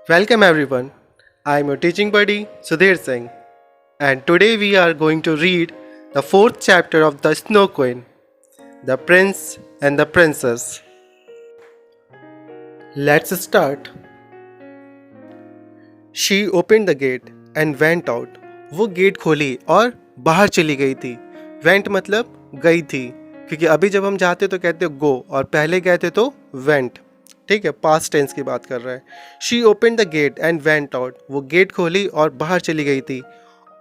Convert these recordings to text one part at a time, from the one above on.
Welcome everyone. I am your teaching buddy Sudhir Singh, and today we are going to read the fourth chapter of The Snow Queen, The Prince and the Princess. Let's start. She opened the gate and went out. वो gate खोली और बाहर चली गई थी. Went मतलब गई थी, क्योंकि अभी जब हम जाते तो कहते गो और पहले कहते तो went. ठीक है, पास्ट टेंस की बात कर रहा है. She open the gate and went out. वो गेट खोली और बाहर चली गई थी.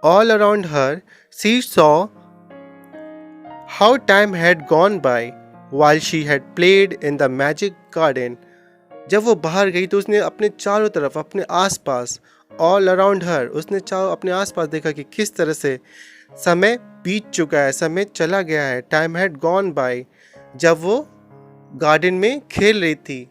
All around her she saw how time had gone by while she had played in the magic garden. जब वो बाहर गई तो उसने अपने चारों तरफ, अपने आसपास, ऑल अराउंड हर, उसने अपने आसपास देखा कि किस तरह से समय बीत चुका है, समय चला गया है. टाइम हैड गॉन बाय, जब वो गार्डन में खेल रही थी.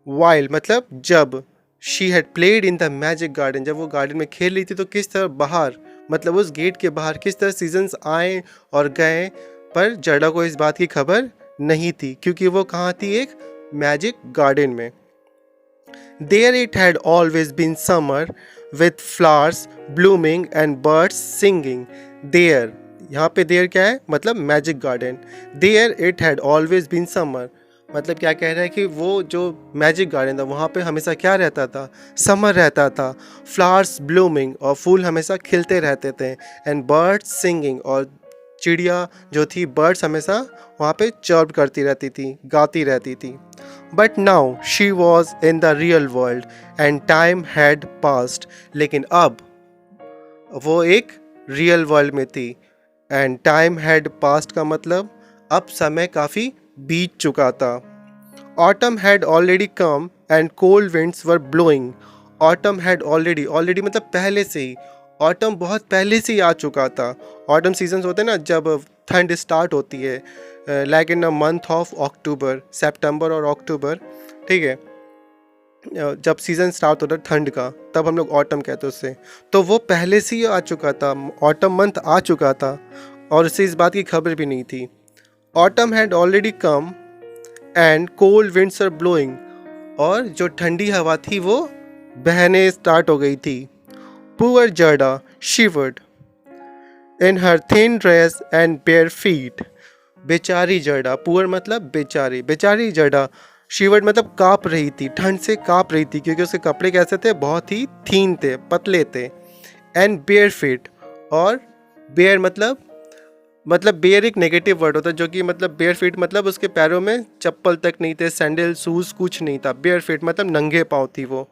वाइल मतलब जब. She had played in the magic garden, जब वो गार्डन में खेल रही थी तो किस तरह बाहर, मतलब उस गेट के बाहर किस तरह सीजन्स आए और गए, पर जर्डा को इस बात की खबर नहीं थी, क्योंकि वो कहाँ थी, एक मैजिक गार्डन में. There it had always been summer with flowers blooming and birds singing. There, यहाँ पे देयर क्या है, मतलब magic garden. There it had always been summer, मतलब क्या कह रहा है कि वो जो मैजिक गार्डन था वहाँ पे हमेशा क्या रहता था, समर रहता था. फ्लावर्स ब्लूमिंग, और फूल हमेशा खिलते रहते थे. एंड बर्ड्स सिंगिंग, और चिड़िया जो थी, बर्ड्स हमेशा वहाँ पे चर्प करती रहती थी, गाती रहती थी. But now she was in the real world and time had passed. लेकिन अब वो एक रियल वर्ल्ड में थी. एंड टाइम हैड पास्ट का मतलब अब समय काफ़ी बीत चुका था. Autumn had already come and cold winds were blowing. Autumn had already, already मतलब पहले से ही, ऑटम बहुत पहले से ही आ चुका था. ऑटम सीजन्स होते हैं ना, जब ठंड स्टार्ट होती है, like in a month of October, सितंबर और अक्टूबर. ठीक है, जब सीज़न स्टार्ट होता है ठंड का, तब हम लोग ऑटम कहते हैं उससे. तो वो पहले से ही आ चुका था, ऑटम मंथ आ चुका था और उससे इस बात की खबर भी नहीं थी. Autumn had already come and cold winds are blowing, और जो ठंडी हवा थी वो बहने स्टार्ट हो गई थी. Poor Gerda shivered in her thin dress and bare feet. बेचारी जर्डा, पुअर मतलब बेचारी, बेचारी जर्डा. शिवर्ड मतलब काँप रही थी, ठंड से काँप रही थी, क्योंकि उसके कपड़े कैसे थे, बहुत ही थीन थे, पतले थे. एंड बेयर फीट, और बेयर मतलब बेयर एक नेगेटिव वर्ड होता है, जो कि मतलब बेयर फीट मतलब उसके पैरों में चप्पल तक नहीं थे, सैंडल शूज कुछ नहीं था. बेयर फीट मतलब नंगे पाँव थी वो.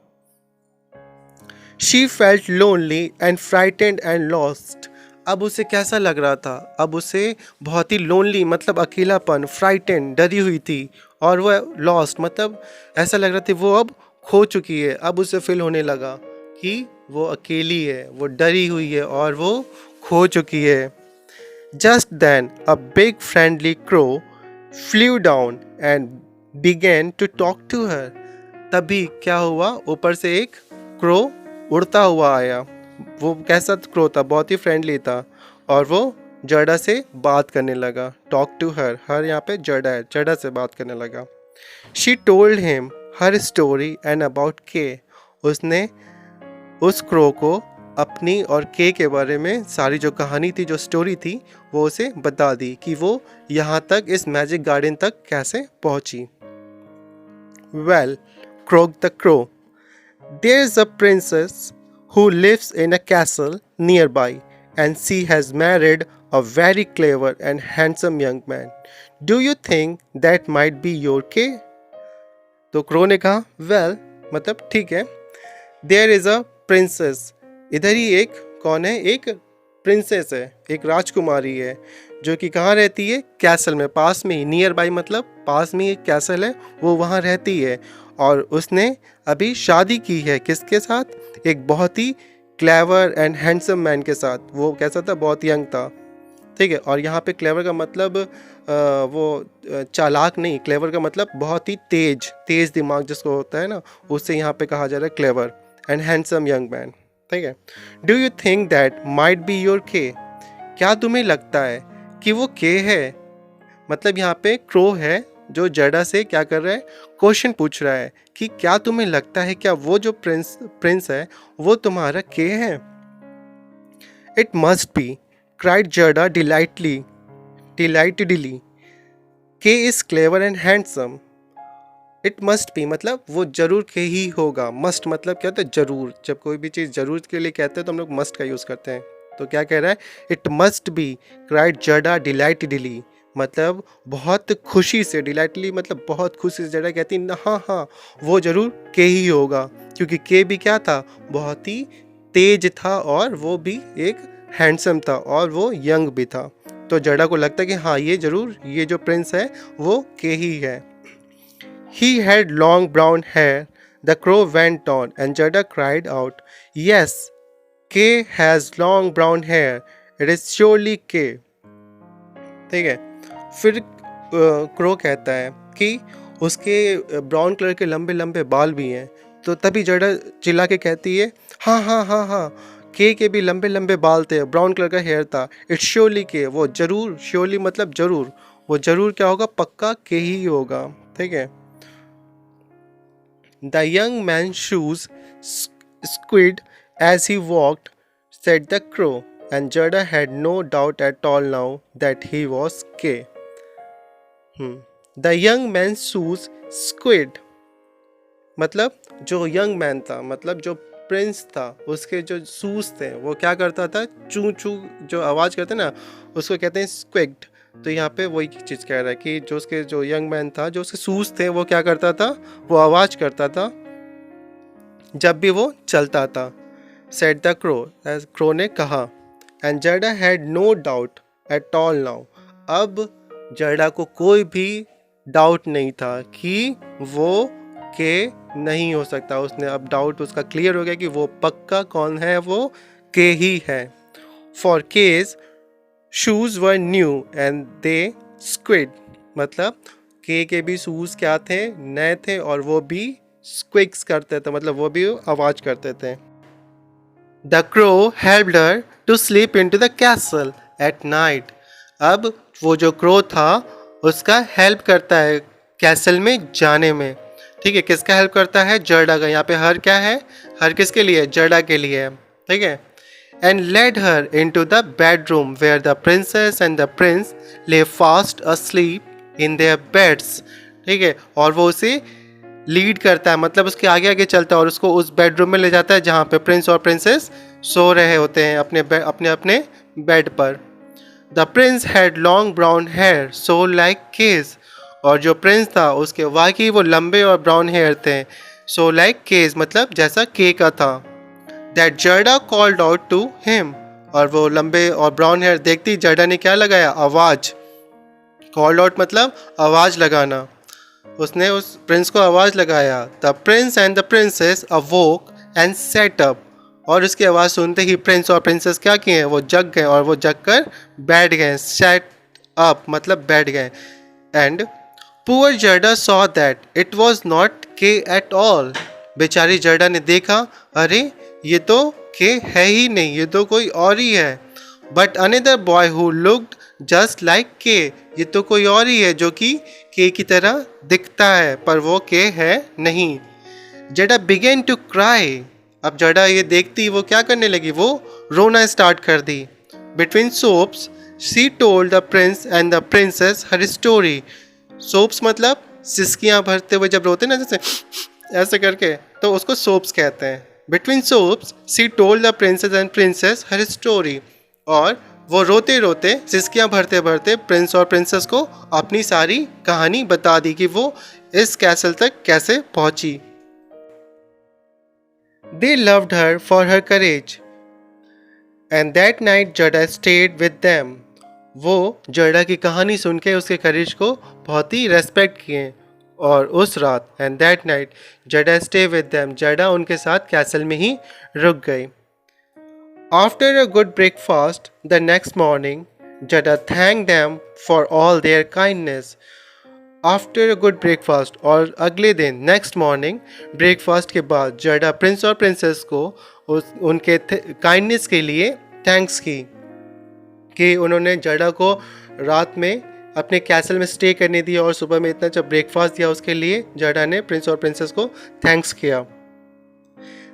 She felt lonely and frightened and lost. अब उसे कैसा लग रहा था, अब उसे बहुत ही लोनली मतलब अकेलापन, फ्राइटेंड डरी हुई थी, और वह लॉस्ट मतलब ऐसा लग रहा था वो अब खो चुकी है. अब उसे फील होने लगा कि वो अकेली है, वो डरी हुई है और वो खो चुकी है. Just then, a big friendly crow flew down and began to talk to her. तभी क्या हुआ, ऊपर से एक क्रो उड़ता हुआ आया. वो कैसा क्रो था, बहुत ही फ्रेंडली था, और वो जर्डा से बात करने लगा. टॉक टू हर, हर यहाँ पे जर्डा है, जर्डा से बात करने लगा. She told him her story and about के. उसने उस क्रो को अपनी और के बारे में सारी जो कहानी थी, जो स्टोरी थी, वो उसे बता दी कि वो यहाँ तक, इस मैजिक गार्डन तक कैसे पहुँची. Well, Croak the crow, there is a princess who lives in a castle nearby and she has married a very clever and handsome young man. Do you think that might be your K? तो crow ने कहा well मतलब ठीक है. There is a princess, इधर ही एक कौन है, एक प्रिंसेस है, एक राजकुमारी है, जो कि कहाँ रहती है, कैसल में, पास में ही. नियर बाई मतलब पास में ही एक कैसल है, वो वहाँ रहती है. और उसने अभी शादी की है किसके साथ, एक बहुत ही क्लेवर एंड हैंडसम मैन के साथ. वो कैसा था, बहुत यंग था. ठीक है, और यहाँ पे क्लेवर का मतलब वो चालाक नहीं, क्लेवर का मतलब बहुत ही तेज दिमाग जिसको होता है ना, उससे यहाँ पे कहा जा रहा है clever and handsome young man. ठीक है. Do you think that might be your के. क्या तुम्हें लगता है कि वो के है, मतलब यहाँ पे क्रो है जो जड़ा से क्या कर रहा है, क्वेश्चन पूछ रहा है कि क्या तुम्हें लगता है क्या वो जो प्रिंस है वो तुम्हारा के है। इट मस्ट बी, क्राइड जड़ा डिलाइटेडली, के is clever and handsome. It must be मतलब वो जरूर के ही होगा। मस्ट मतलब क्या होता है, जरूर। जब कोई भी चीज़ जरूर के लिए कहते हैं तो हम लोग मस्ट का यूज़ करते हैं। तो क्या कह रहा है, इट मस्ट बी, क्राइड जड़ा डिलाइटेडली, मतलब बहुत खुशी से। डिलाइटली मतलब बहुत खुशी से। जड़ा कहती है हाँ हाँ वो जरूर के ही होगा, क्योंकि के भी क्या था, बहुत ही तेज था, और वो भी एक हैंडसम था, और वो यंग भी था। तो जड़ा को लगता है कि हाँ ये जरूर, ये जो प्रिंस है वो के ही है। He had long brown hair. The crow went on, and Jada cried out, "Yes, K has long brown hair. It is surely K." ठीक है। फिर क्रो कहता है कि उसके ब्राउन कलर के लंबे लंबे बाल भी हैं। तो तभी जड़ा चिल्ला के कहती है, हाँ हाँ हाँ हाँ, के भी लंबे लंबे बाल थे, ब्राउन कलर का हेयर था। इट्स श्योरली के, वो जरूर, श्योरली मतलब जरूर, वो जरूर क्या होगा, पक्का के ही होगा। ठीक है। The young man's shoes squeaked as he walked, said the crow, and Jada had no doubt at all now that he was K. The young man's shoes squeaked, मतलब जो यंग मैन था, मतलब जो प्रिंस था, उसके जो shoes थे वो क्या करता था, चू चू जो आवाज़ करते ना उसको कहते हैं स्क्विक्ड। तो यहाँ पे वही चीज़ कह रहा है कि जो उसके जो यंग मैन था, जो उसके शूज थे वो क्या करता था, वो आवाज़ करता था जब भी वो चलता था। सेड द क्रो, क्रो ने कहा। And Gerda had no doubt at all now, अब जड़ा को कोई भी डाउट नहीं था कि वो के नहीं हो सकता। उसने अब डाउट उसका क्लियर हो गया कि वो पक्का कौन है, वो के ही है। For Kay's shoes were new and they squeaked, मतलब के भी शूज क्या थे, नए थे, और वो भी स्क्विक्स करते थे, मतलब वो भी आवाज करते थे। The crow helped her to slip into the castle at night, अब वो जो क्रो था उसका हेल्प करता है कैसल में जाने में। ठीक है, किसका हेल्प करता है, जड़ा का। यहाँ पे हर क्या है, हर किसके लिए, जड़ा के लिए है। ठीक है। And led her into the bedroom where the princess and the prince lay fast asleep in their beds. ठीक है, और वो उसे लीड करता है, मतलब उसके आगे आगे चलता है और उसको उस बेडरूम में ले जाता है जहाँ पे प्रिंस और प्रिंसेस सो रहे होते हैं अपने अपने बेड पर। The prince had long brown hair so like Kay's, और जो प्रिंस था उसके वाकई वो लंबे और ब्राउन हेयर थे, सो लाइक केस मतलब जैसा के का था। दैट जड़ा कॉल्ड आउट टू हिम, और वो लंबे और ब्राउन हेयर देखती जड़ा ने क्या लगाया, आवाज। कॉल्ड आउट मतलब आवाज लगाना, उसने उस प्रिंस को आवाज लगाया। The prince and the princess अवोक and set up, और उसकी आवाज़ सुनते ही प्रिंस और प्रिंसेस क्या किए, वो जग गए, और वो जग कर बैठ गए। सेट अप मतलब बैठ गए। एंड पुअर जड़ा saw that it was not के एट ऑल, बेचारी जड़ा ने देखा, अरे ये तो के है ही नहीं, ये तो कोई और ही है। But another boy who looked just like के, ये तो कोई और ही है जो कि के की तरह दिखता है, पर वो के है नहीं। जड़ा बिगेन टू क्राई, अब जड़ा ये देखती वो क्या करने लगी, वो रोना स्टार्ट कर दी। Between sobs she told the prince and the princess her story. Sobs मतलब सिसकियाँ भरते हुए जब रोते ना, जैसे ऐसे करके, तो उसको सोप्स कहते हैं। Between sobs she told the princess and princess her story, और वो रोते रोते सिसकियाँ भरते भरते प्रिंस और प्रिंसेस को अपनी सारी कहानी बता दी कि वो इस कैसल तक कैसे पहुंची। They loved her for her courage, and that night Jada stayed with them. वो जड़ा की कहानी सुन के उसके करेज को बहुत ही रेस्पेक्ट किए, और उस रात and that night Gerda stay with them, Gerda उनके साथ कैसल में ही रुक गई। After a good breakfast the next morning Gerda thank them for all their kindness. After a good breakfast, और अगले दिन नेक्स्ट मॉर्निंग ब्रेकफास्ट के बाद जड़ा प्रिंस और प्रिंसेस को उनके काइंडनेस के लिए थैंक्स की, कि उन्होंने जड़ा को रात में अपने कैसल में स्टे करने दिया और सुबह में इतना अच्छा ब्रेकफास्ट दिया उसके लिए, जर्डा ने प्रिंस और प्रिंसेस को थैंक्स किया।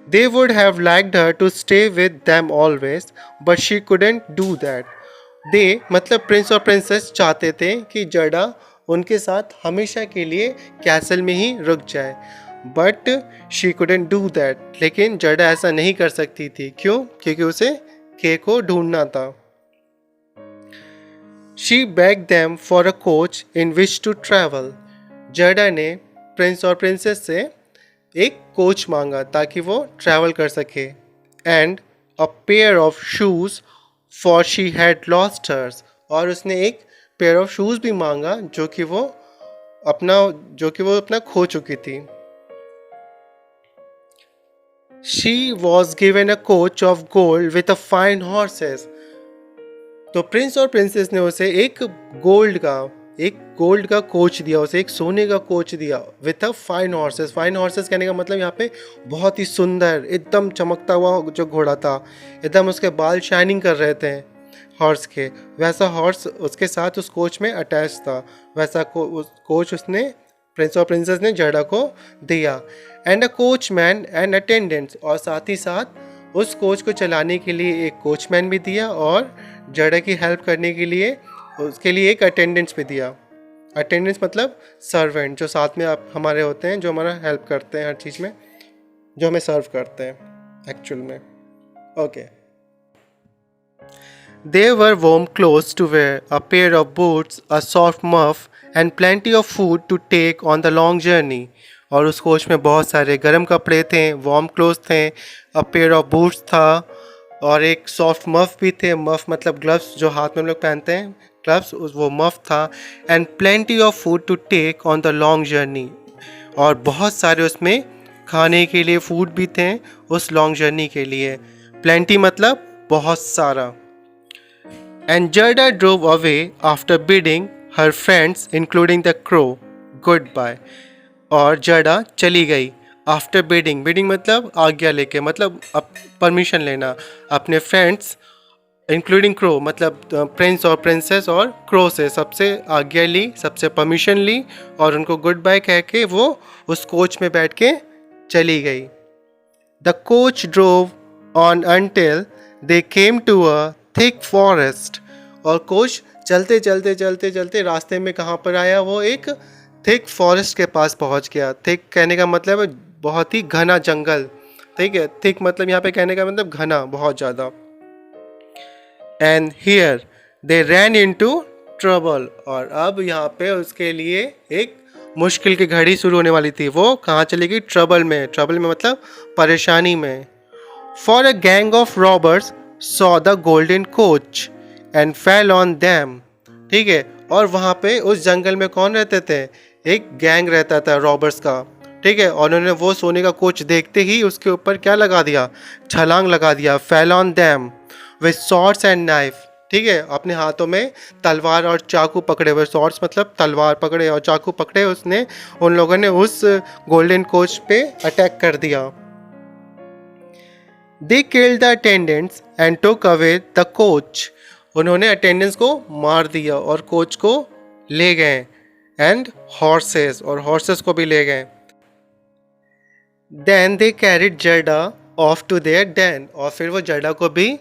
They would have liked her to stay with them always, but she couldn't do that. They मतलब प्रिंस और प्रिंसेस चाहते थे कि जर्डा उनके साथ हमेशा के लिए कैसल में ही रुक जाए, but she couldn't do that. लेकिन जर्डा ऐसा नहीं कर सकती थी। क्यों? क्योंकि उसे के को ढूंढना था। She begged them for a coach in which to travel. जर्डा ने प्रिंस और प्रिंसेस से एक कोच मांगा ताकि वो ट्रैवल कर सके, and a pair of shoes for she had lost hers, और उसने एक पेयर ऑफ शूज़ भी मांगा जो कि वो अपना खो चुकी थी। She was given a coach of gold with a fine horses. तो प्रिंस और प्रिंसेस ने उसे एक गोल्ड का कोच दिया, उसे एक सोने का कोच दिया with a fine horses. Fine horses कहने का मतलब यहाँ पे बहुत ही सुंदर, एकदम चमकता हुआ जो घोड़ा था, एकदम उसके बाल शाइनिंग कर रहे थे हॉर्स के, वैसा हॉर्स उसके साथ उस कोच में अटैच था। वैसा कोच उसने प्रिंस और प्रिंसेस ने जर्डा को दिया, and a coach man and attendants, और साथ ही साथ उस कोच को चलाने के लिए एक कोचमैन भी दिया और जर्डा की हेल्प करने के लिए उसके लिए एक अटेंडेंस भी दिया। अटेंडेंस मतलब सर्वेंट, जो साथ में आप हमारे होते हैं, जो हमारा हेल्प करते हैं हर चीज़ में, जो हमें सर्व करते हैं एक्चुअल में। Okay. There were warm clothes to wear, a pair of boots, a soft muff, and plenty of food to take on the long journey. और उस कोच में बहुत सारे गर्म कपड़े थे, वार्म क्लोथ्स थे, अ पेयर ऑफ बूट्स था, और एक सॉफ्ट मफ भी थे। मफ मतलब ग्लव्स जो हाथ में हम लोग पहनते हैं, ग्लव्स, वो मफ था। And plenty of food to take on the long journey, और बहुत सारे उसमें खाने के लिए फूड भी थे उस लॉन्ग जर्नी के लिए। प्लेंटी मतलब बहुत सारा। And Gerda drove away after bidding her friends, including the crow, goodbye. और जर्डा चली गई आफ्टर बिडिंग मतलब आज्ञा लेके, मतलब परमिशन लेना अपने फ्रेंड्स, इंक्लूडिंग क्रो मतलब प्रिंस और प्रिंसेस, और क्रो से सबसे आज्ञा ली, सबसे परमिशन ली, और उनको गुड बाय कह के वो उस कोच में बैठ के चली गई। The coach drove on until they came to a thick forest, और कोच चलते चलते चलते चलते रास्ते में कहाँ पर आया? वो एक थिक फॉरेस्ट के पास पहुँच गया। थिक कहने का मतलब है बहुत ही घना जंगल, ठीक है। थिक मतलब यहाँ पे कहने का मतलब घना, बहुत ज़्यादा। And here they ran into trouble, और अब यहाँ पे उसके लिए एक मुश्किल की घड़ी शुरू होने वाली थी। वो कहाँ चली गई? ट्रबल में। ट्रबल में मतलब परेशानी में। For a gang of robbers saw the golden coach and fell on them, ठीक है। और वहाँ पे उस जंगल में कौन रहते थे? एक गैंग रहता था रॉबर्स का, ठीक है। और उन्होंने वो सोने का कोच देखते ही उसके ऊपर क्या लगा दिया? छलांग लगा दिया। Fell on them with swords and knife, ठीक है। अपने हाथों में तलवार और चाकू पकड़े हुए, सॉर्ड्स मतलब तलवार पकड़े और चाकू पकड़े, उसने उन लोगों ने उस गोल्डन कोच पे अटैक कर दिया। They killed the attendants and took away the coach, उन्होंने अटेंडेंस को मार दिया और कोच को ले गए, एंड हॉर्सेस, और हॉर्सेस को भी ले गए। Then they carried Gerda off to their den, और फिर वो जर्डा को भी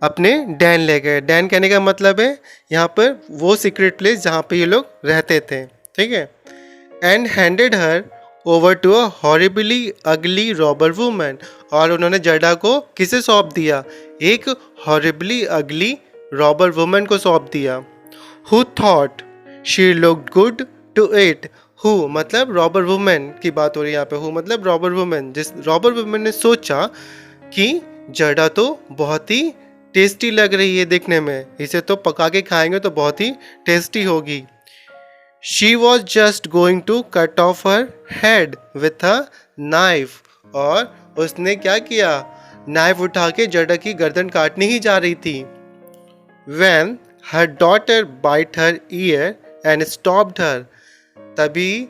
अपने डैन ले गए। डैन कहने का मतलब है यहाँ पर वो सीक्रेट प्लेस जहाँ पे ये लोग रहते थे, ठीक है। And handed her over to a horribly ugly robber woman, और उन्होंने जर्डा को किसे सौंप दिया? एक हॉरिबली अगली रॉबर वुमन को सौंप दिया। Who thought she looked good to eat, who मतलब रॉबर वुमन की बात हो रही है यहाँ पे। हु मतलब रॉबर वुमन, जिस रॉबर वुमन ने सोचा कि जर्डा तो बहुत ही टेस्टी लग रही है दिखने में, इसे तो पका के खाएंगे तो बहुत ही टेस्टी होगी। She was just going to cut off her head with a knife, और उसने क्या किया? नाइफ उठा के जर्डा की गर्दन काटनी ही जा रही थी। When her daughter bite her ear and stopped her, तभी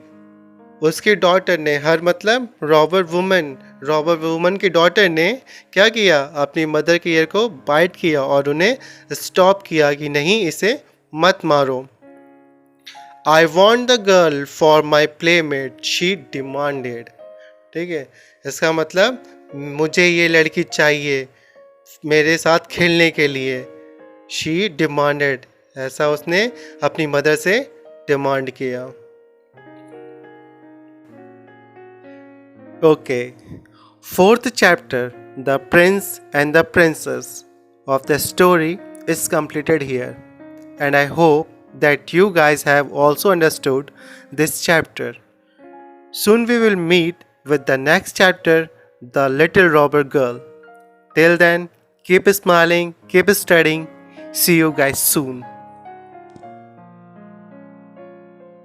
उसकी डॉटर ने, हर मतलब रॉबर वुमन की डॉटर ने क्या किया? अपनी मदर के ईयर को बाइट किया और उन्हें स्टॉप किया कि नहीं, इसे मत मारो। I want the girl for my playmate, she demanded. ठीक है, इसका मतलब मुझे ये लड़की चाहिए मेरे साथ खेलने के लिए. She demanded, ऐसा उसने अपनी मदर से डिमांड किया. Okay, fourth chapter, The Prince and the Princess of the story is completed here, and I hope that you guys have also understood this chapter. Soon we will meet with the next chapter, The Little Robber Girl. Till then, keep smiling, keep studying. See you guys soon.